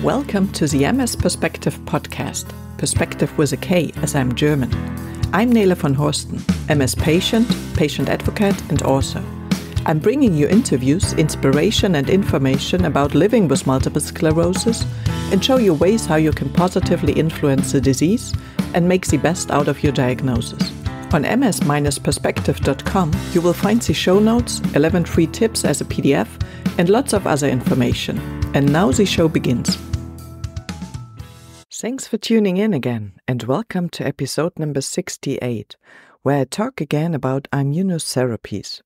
Welcome to the MS-Perspektive podcast, Perspektive with a K as I'm German. I'm Nele van Horsten, MS patient, patient advocate and author. I'm bringing you interviews, inspiration and information about living with multiple sclerosis and show you ways how you can positively influence the disease and make the best out of your diagnosis. On ms-perspektive.com you will find the show notes, 11 free tips as a PDF and lots of other information. And now the show begins. Thanks for tuning in again and welcome to episode number 68, where I talk again about immunotherapies.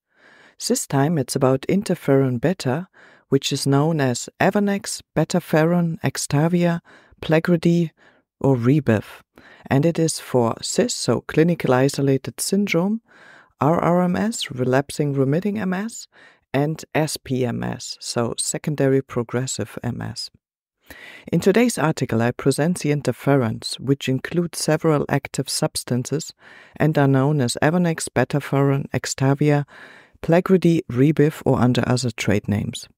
This time it's about Interferon-beta, which is known as Avonex, Betaferon, Extavia, Plegridy or Rebif, and it is for CIS, so clinical isolated syndrome, RRMS, relapsing remitting MS, and SPMS, so secondary progressive MS. In today's article I present the interferons, which include several active substances and are known as Avonex, Betaferon, Extavia, Plegrid, Rebif or under other trade names.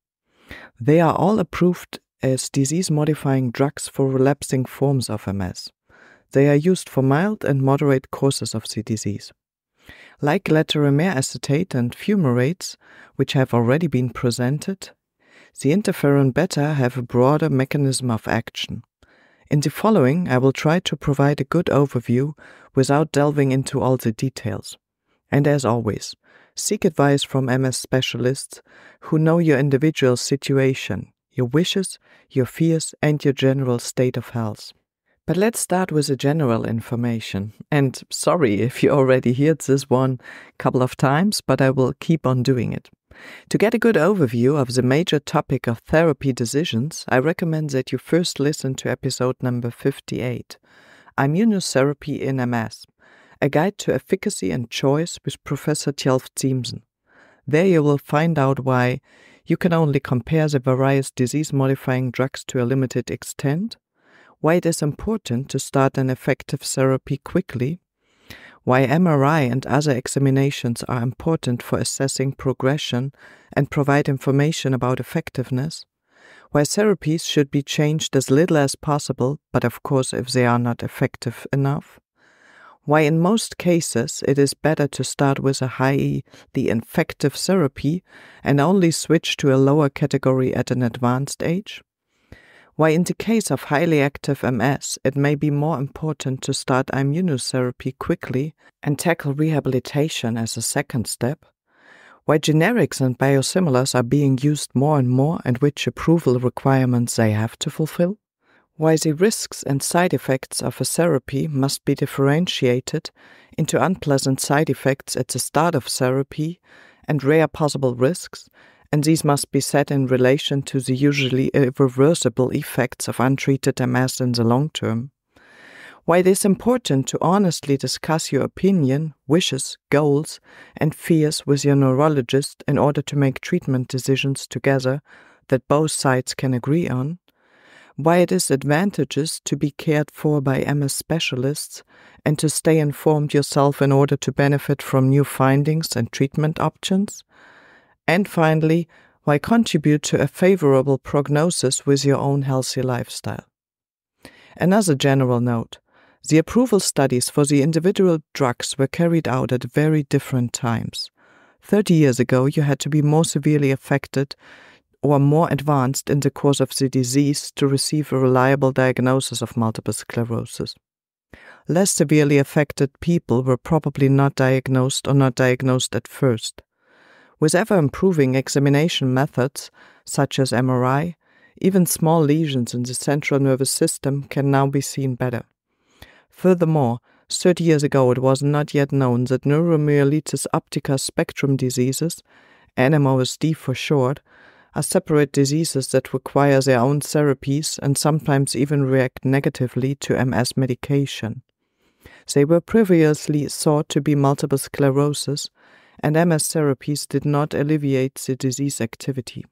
They are all approved as disease-modifying drugs for relapsing forms of MS. They are used for mild and moderate courses of the disease. Like glatiramer acetate and fumarates, which have already been presented, the Interferon-beta have a broader mechanism of action. In the following, I will try to provide a good overview without delving into all the details. And as always, seek advice from MS specialists who know your individual situation, your wishes, your fears, and your general state of health. But let's start with the general information. And sorry if you already heard this one a couple of times, but I will keep on doing it. To get a good overview of the major topic of therapy decisions, I recommend that you first listen to episode number 58, Immunotherapy in MS, a guide to efficacy and choice with Professor Tjelf Ziemsen. There you will find out why you can only compare the various disease-modifying drugs to a limited extent, why it is important to start an effective therapy quickly, why MRI and other examinations are important for assessing progression and provide information about effectiveness, why therapies should be changed as little as possible, but of course if they are not effective enough, why in most cases it is better to start with a highly effective therapy and only switch to a lower category at an advanced age, why in the case of highly active MS it may be more important to start immunotherapy quickly and tackle rehabilitation as a second step, why generics and biosimilars are being used more and more and which approval requirements they have to fulfill, why the risks and side effects of a therapy must be differentiated into unpleasant side effects at the start of therapy and rare possible risks, and these must be set in relation to the usually irreversible effects of untreated MS in the long term. Why it is important to honestly discuss your opinion, wishes, goals, and fears with your neurologist in order to make treatment decisions together that both sides can agree on. Why it is advantageous to be cared for by MS specialists and to stay informed yourself in order to benefit from new findings and treatment options. And finally, why contribute to a favorable prognosis with your own healthy lifestyle. Another general note, the approval studies for the individual drugs were carried out at very different times. 30 years ago, you had to be more severely affected or more advanced in the course of the disease to receive a reliable diagnosis of multiple sclerosis. Less severely affected people were probably not diagnosed or not diagnosed at first. With ever-improving examination methods, such as MRI, even small lesions in the central nervous system can now be seen better. Furthermore, 30 years ago it was not yet known that neuromyelitis optica spectrum diseases, NMOSD for short, are separate diseases that require their own therapies and sometimes even react negatively to MS medication. They were previously thought to be multiple sclerosis, and MS therapies did not alleviate the disease activity.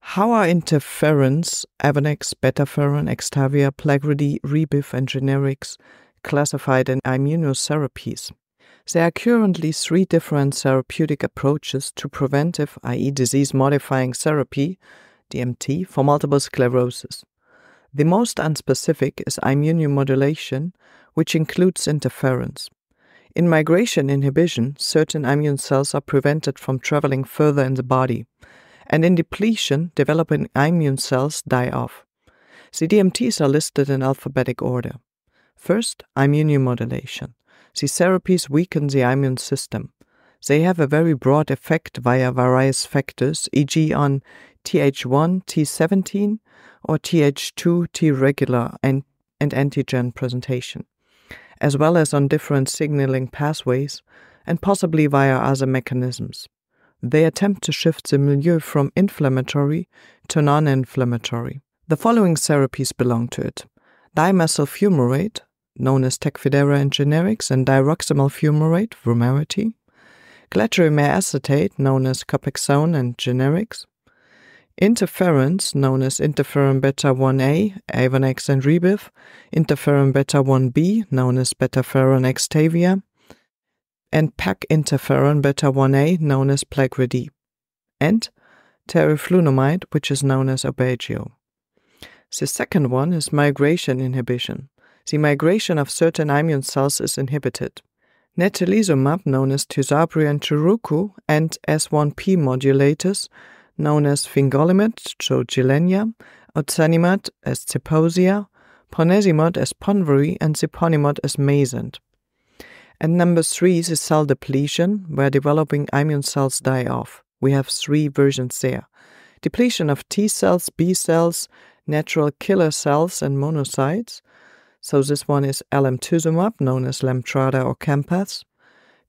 How are interferons, Avonex, Betaferon, Extavia, Plegridy, Rebif and generics classified in immunotherapies? There are currently 3 different therapeutic approaches to preventive, i.e. disease-modifying therapy DMT, for multiple sclerosis. The most unspecific is immunomodulation, which includes interferons. In migration inhibition, certain immune cells are prevented from traveling further in the body, and in depletion, developing immune cells die off. The DMTs are listed in alphabetic order. First, immunomodulation. The therapies weaken the immune system. They have a very broad effect via various factors, e.g. on Th1, T17, or Th2, T regular and antigen presentation, as well as on different signaling pathways and possibly via other mechanisms. They attempt to shift the milieu from inflammatory to non-inflammatory. The following therapies belong to it: dimethyl fumarate, known as Tecfidera in generics, and diroximel fumarate, Vumerity; glatiramer acetate, known as Copaxone in generics; interferons, known as Interferon-beta 1a, Avonex and Rebif; Interferon-beta 1b, known as Betaferon Extavia; and PAC Interferon-beta 1a, known as Plegridy; and teriflunomide, which is known as Aubagio. The second one is migration inhibition. The migration of certain immune cells is inhibited. Natalizumab, known as Tysabri and Churuku, and S1P modulators, known as fingolimod, Gilenya, oxanimod as Zeposia, ponesimod as Ponvory, and ziponimod as Mayzent. And number 3 is cell depletion, where developing immune cells die off. We have 3 versions there: depletion of T cells, B cells, natural killer cells, and monocytes. So this one is alemtuzumab, known as Lemtrada or Campath;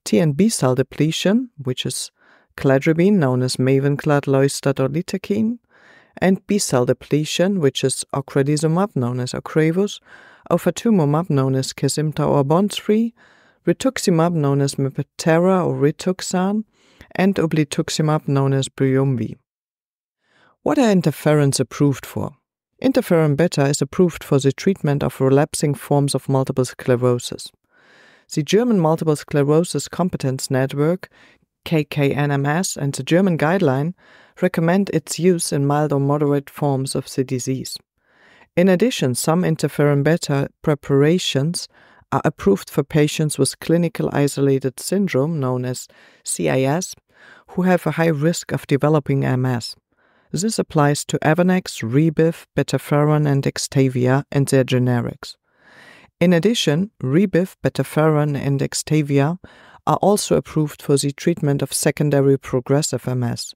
T and B cell depletion, which is cladribine, known as Mavenclad, Loistat, or Litakine; and B cell depletion, which is ocrelizumab, known as Ocrevus; ofatumumab, known as Kesimpta or Bonds-free; rituximab, known as Meptera or Rituxan; and oblituximab, known as Briumvi. What are interferons approved for? Interferon-beta is approved for the treatment of relapsing forms of multiple sclerosis. The German Multiple Sclerosis Competence Network, KKNMS, and the German guideline recommend its use in mild or moderate forms of the disease. In addition, some interferon-beta preparations are approved for patients with clinical isolated syndrome, known as CIS, who have a high risk of developing MS. This applies to Avonex, Rebif, Betaferon, and Extavia and their generics. In addition, Rebif, Betaferon, and Extavia are also approved for the treatment of secondary progressive MS,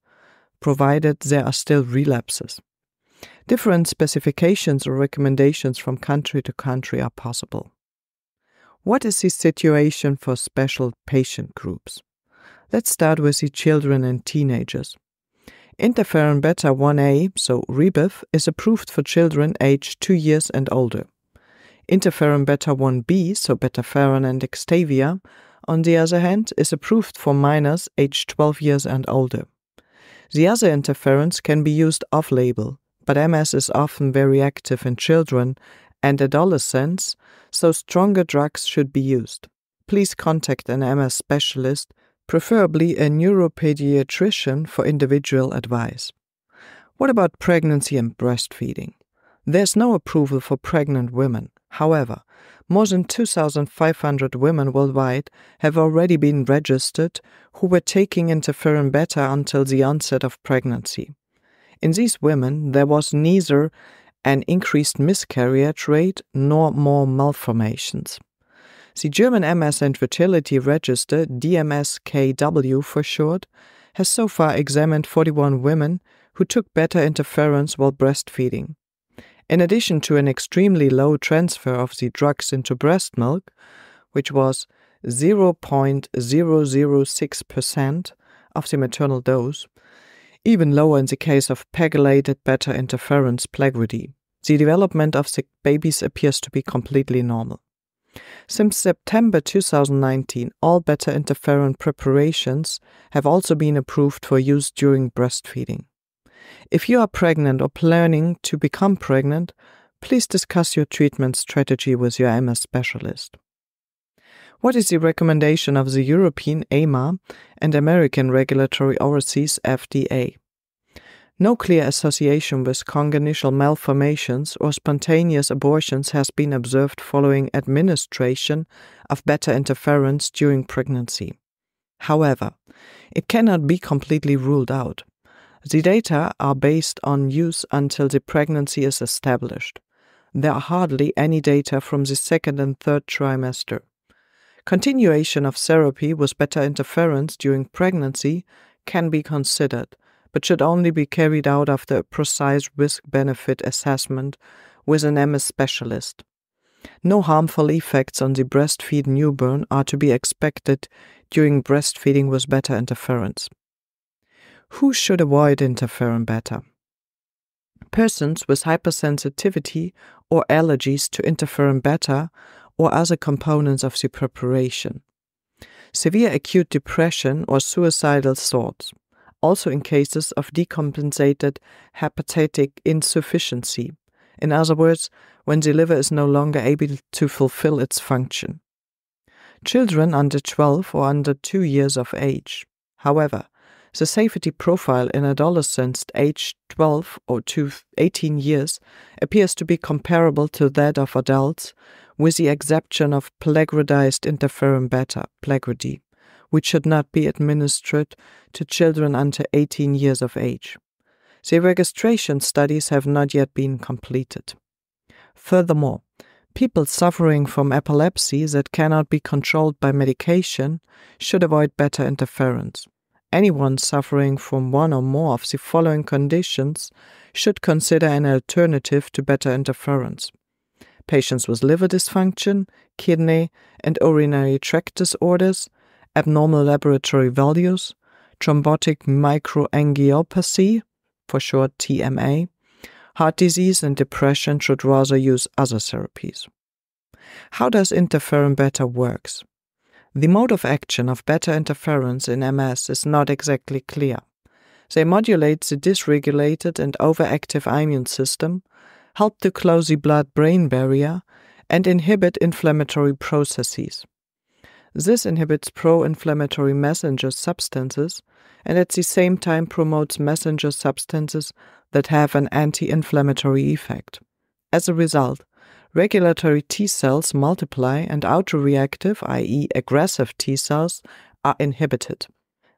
provided there are still relapses. Different specifications or recommendations from country to country are possible. What is the situation for special patient groups? Let's start with the children and teenagers. Interferon-beta 1a, so Rebif, is approved for children aged 2 years and older. Interferon-beta 1b, so Betaferon and Extavia, on the other hand, is approved for minors aged 12 years and older. The other interferons can be used off-label, but MS is often very active in children and adolescents, so stronger drugs should be used. Please contact an MS specialist, preferably a neuropediatrician, for individual advice. What about pregnancy and breastfeeding? There's no approval for pregnant women. However, more than 2,500 women worldwide have already been registered who were taking interferon-beta until the onset of pregnancy. In these women, there was neither an increased miscarriage rate nor more malformations. The German MS and Fertility Register, DMSKW for short, has so far examined 41 women who took beta interferons while breastfeeding. In addition to an extremely low transfer of the drugs into breast milk, which was 0.006% of the maternal dose, even lower in the case of pegylated beta interferons Plegridy, the development of the babies appears to be completely normal. Since September 2019, all beta interferon preparations have also been approved for use during breastfeeding. If you are pregnant or planning to become pregnant, please discuss your treatment strategy with your MS specialist. What is the recommendation of the European EMA and American regulatory overseas FDA? No clear association with congenital malformations or spontaneous abortions has been observed following administration of beta interferons during pregnancy. However, it cannot be completely ruled out. The data are based on use until the pregnancy is established. There are hardly any data from the second and third trimester. Continuation of therapy with beta interferons during pregnancy can be considered, but should only be carried out after a precise risk-benefit assessment with an MS specialist. No harmful effects on the breastfed newborn are to be expected during breastfeeding with beta interferons. Who should avoid interferon-beta? Persons with hypersensitivity or allergies to interferon-beta or other components of the preparation. Severe acute depression or suicidal thoughts, also in cases of decompensated hepatic insufficiency. In other words, when the liver is no longer able to fulfill its function. Children under 12 or under 2 years of age. However, the safety profile in adolescents aged 12 or to 18 years appears to be comparable to that of adults, with the exception of plegridized interferon-beta, Plegridy, which should not be administered to children under 18 years of age. The registration studies have not yet been completed. Furthermore, people suffering from epilepsy that cannot be controlled by medication should avoid beta interferons. Anyone suffering from one or more of the following conditions should consider an alternative to beta interferons. Patients with liver dysfunction, kidney and urinary tract disorders, abnormal laboratory values, thrombotic microangiopathy, for short TMA, heart disease and depression should rather use other therapies. How does interferon-beta works? The mode of action of beta interferons in MS is not exactly clear. They modulate the dysregulated and overactive immune system, help to close the blood-brain barrier, and inhibit inflammatory processes. This inhibits pro-inflammatory messenger substances and at the same time promotes messenger substances that have an anti-inflammatory effect. As a result, regulatory T cells multiply and autoreactive, i.e. aggressive T cells, are inhibited.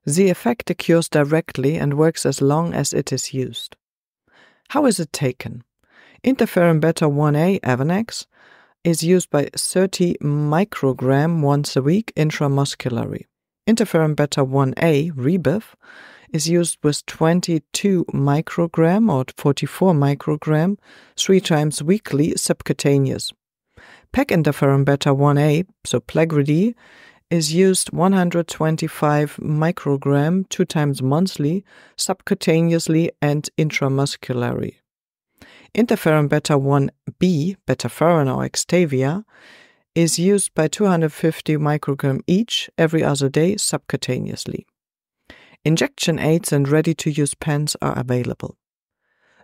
The effect occurs directly and works as long as it is used. How is it taken? Interferon-beta 1a Avonex is used by 30 microgram once a week intramuscularly. Interferon-beta 1a Rebif is used with 22 microgram or 44 microgram 3 times weekly subcutaneous. PEG interferon-beta 1a, so Plegridy, is used 125 microgram 2 times monthly subcutaneously and intramuscularly. Interferon-beta 1b, Betaferon or Extavia, is used by 250 microgram each every other day subcutaneously. Injection aids and ready-to-use pens are available.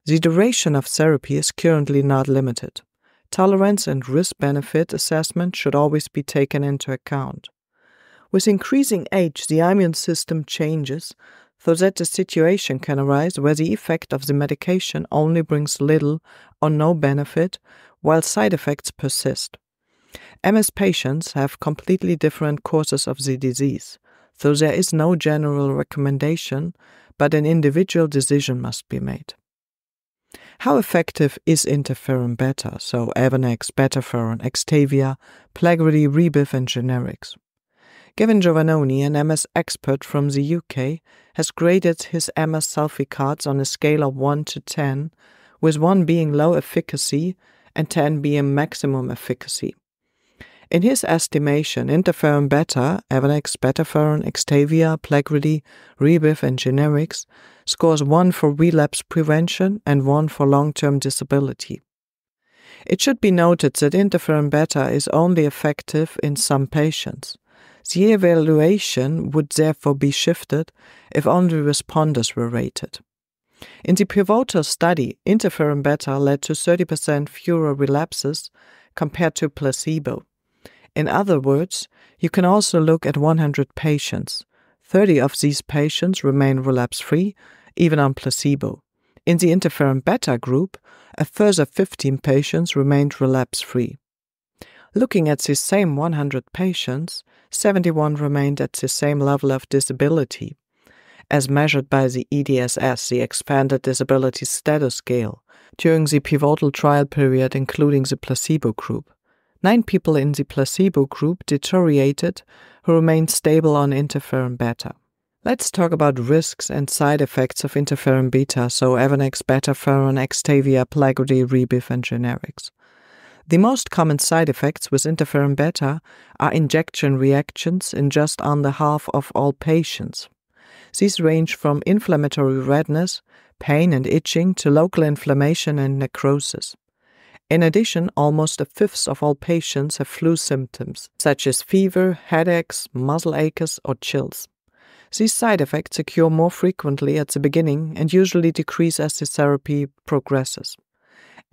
The duration of therapy is currently not limited. Tolerance and risk-benefit assessment should always be taken into account. With increasing age, the immune system changes, so that a situation can arise where the effect of the medication only brings little or no benefit, while side effects persist. MS patients have completely different courses of the disease, so there is no general recommendation, but an individual decision must be made. How effective is interferon-beta, so Avonex, Betaferon, Extavia, Plegrid y Rebif and generics? Gavin Giovannoni, an MS expert from the UK, has graded his MS selfie cards on a scale of 1 to 10, with 1 being low efficacy and 10 being maximum efficacy. In his estimation, interferon-beta, Avonex, Betaferon, Extavia, Plegridy, Rebif and generics scores 1 for relapse prevention and 1 for long-term disability. It should be noted that interferon-beta is only effective in some patients. The evaluation would therefore be shifted if only responders were rated. In the pivotal study, interferon-beta led to 30% fewer relapses compared to placebo. In other words, you can also look at 100 patients. 30 of these patients remain relapse-free, even on placebo. In the interferon-beta group, a further 15 patients remained relapse-free. Looking at the same 100 patients, 71 remained at the same level of disability, as measured by the EDSS, the Expanded Disability Status Scale, during the pivotal trial period, including the placebo group. 9 people in the placebo group deteriorated who remained stable on interferon-beta. Let's talk about risks and side effects of interferon-beta, so Avonex, Betaferon, Extavia, Plegrid, Rebif, and generics. The most common side effects with interferon-beta are injection reactions in just under half of all patients. These range from inflammatory redness, pain and itching to local inflammation and necrosis. In addition, almost a fifth of all patients have flu symptoms, such as fever, headaches, muscle aches, or chills. These side effects occur more frequently at the beginning and usually decrease as the therapy progresses.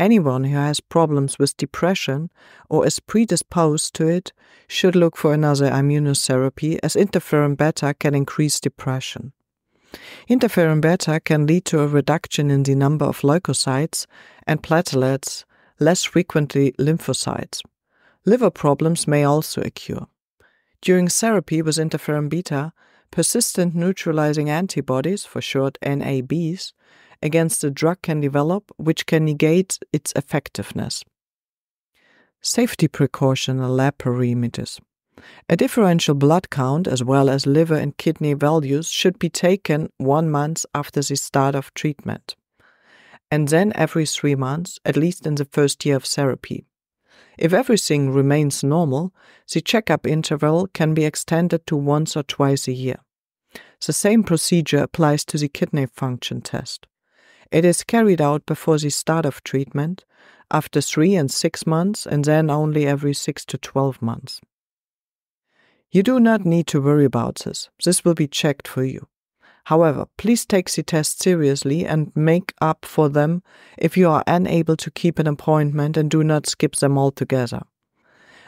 Anyone who has problems with depression or is predisposed to it should look for another immunotherapy, as interferon-beta can increase depression. Interferon-beta can lead to a reduction in the number of leukocytes and platelets, less frequently lymphocytes. Liver problems may also occur. During therapy with interferon-beta, persistent neutralizing antibodies, for short NABs, against the drug can develop, which can negate its effectiveness. Safety precaution and lab parameters. A differential blood count as well as liver and kidney values should be taken 1 month after the start of treatment, and then every 3 months, at least in the first year of therapy. If everything remains normal, the checkup interval can be extended to once or twice a year. The same procedure applies to the kidney function test. It is carried out before the start of treatment, after 3 and 6 months, and then only every 6 to 12 months. You do not need to worry about this. This will be checked for you. However, please take the test seriously and make up for them if you are unable to keep an appointment, and do not skip them altogether.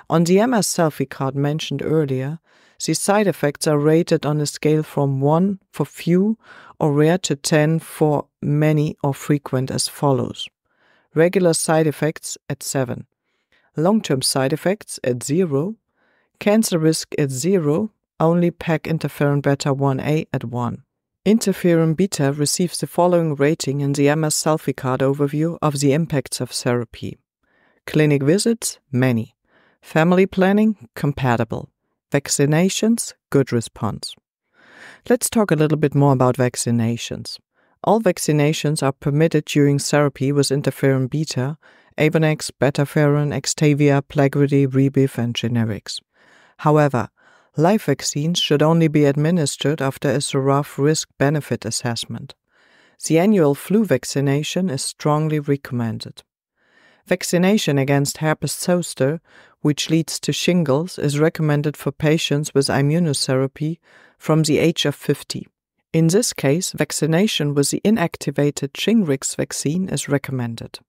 On the MS selfie card mentioned earlier, the side effects are rated on a scale from 1 for few or rare to 10 for many or frequent as follows. Regular side effects at 7. Long-term side effects at 0. Cancer risk at 0. Only PEG interferon-beta 1a at 1. Interferon-beta receives the following rating in the MS selfie card overview of the impacts of therapy. Clinic visits, many. Family planning, compatible. Vaccinations, good response. Let's talk a little bit more about vaccinations. All vaccinations are permitted during therapy with interferon-beta, Avonex, Betaferon, Extavia, Plegridy, Rebif, and generics. However, live vaccines should only be administered after a thorough risk-benefit assessment. The annual flu vaccination is strongly recommended. Vaccination against herpes zoster, which leads to shingles, is recommended for patients with immunotherapy from the age of 50. In this case, vaccination with the inactivated Shingrix vaccine is recommended.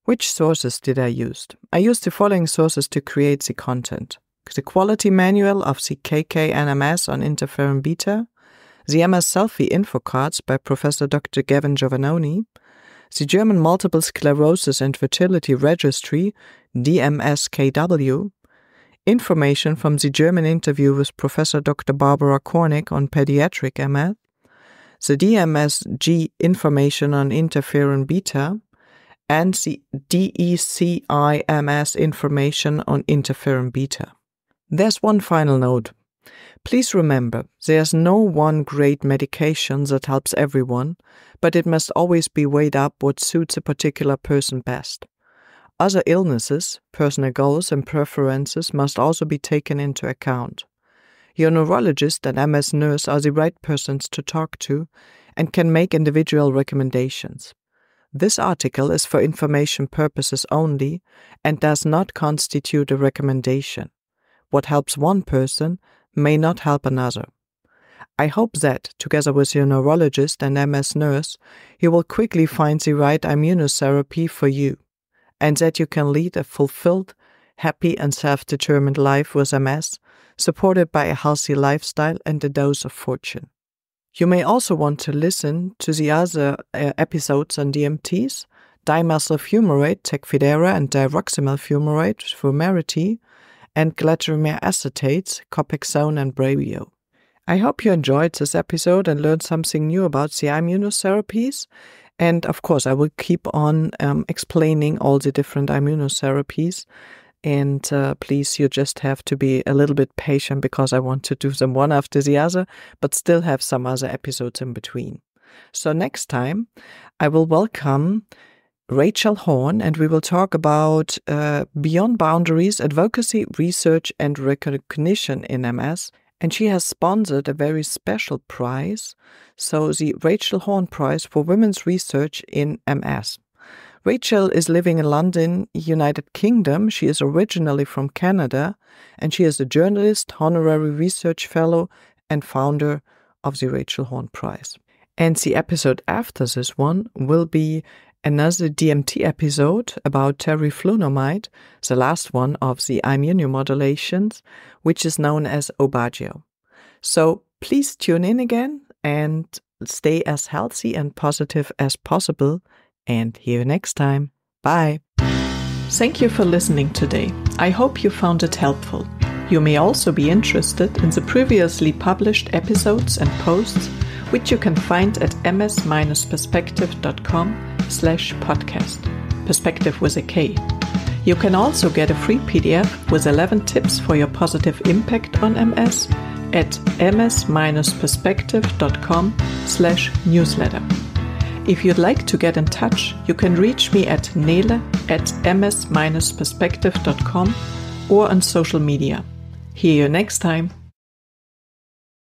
Which sources did I use? I used the following sources to create the content. The quality manual of the KK-NMS on interferon-beta, the MS selfie info cards by Professor Dr. Gavin Giovannoni, the German Multiple Sclerosis and Fertility Registry, DMSKW, information from the German interview with Professor Dr. Barbara Kornick on pediatric MS, the DMSG information on interferon-beta, and the DECIMS information on interferon-beta. There's one final note. Please remember, there's no one great medication that helps everyone, but it must always be weighed up what suits a particular person best. Other illnesses, personal goals, and preferences must also be taken into account. Your neurologist and MS nurse are the right persons to talk to and can make individual recommendations. This article is for information purposes only and does not constitute a recommendation. What helps one person may not help another. I hope that, together with your neurologist and MS nurse, you will quickly find the right immunotherapy for you, and that you can lead a fulfilled, happy and self-determined life with MS, supported by a healthy lifestyle and a dose of fortune. You may also want to listen to the other episodes on DMTs, dimethyl fumarate, Tecfidera, and diroximel fumarate, Fumarate, and glatiramer acetates, Copexone and Bravio. I hope you enjoyed this episode and learned something new about the immunotherapies. And of course, I will keep on explaining all the different immunotherapies. And please, you just have to be a little bit patient because I want to do them one after the other, but still have some other episodes in between. So next time, I will welcome Rachel Horn, and we will talk about Beyond Boundaries, Advocacy, Research, and Recognition in MS. And she has sponsored a very special prize, so the Rachel Horn Prize for Women's Research in MS. Rachel is living in London, United Kingdom. She is originally from Canada, and she is a journalist, honorary research fellow, and founder of the Rachel Horn Prize. And the episode after this one will be another DMT episode about teriflunomide, the last one of the immunomodulations, which is known as Aubagio. So please tune in again and stay as healthy and positive as possible. And see you next time. Bye. Thank you for listening today. I hope you found it helpful. You may also be interested in the previously published episodes and posts, which you can find at ms-perspektive.com/podcast. Perspective with a K. You can also get a free PDF with 11 tips for your positive impact on MS at ms-perspektive.com/newsletter. If you'd like to get in touch, you can reach me at nele@ms-perspektive.com or on social media. See you next time.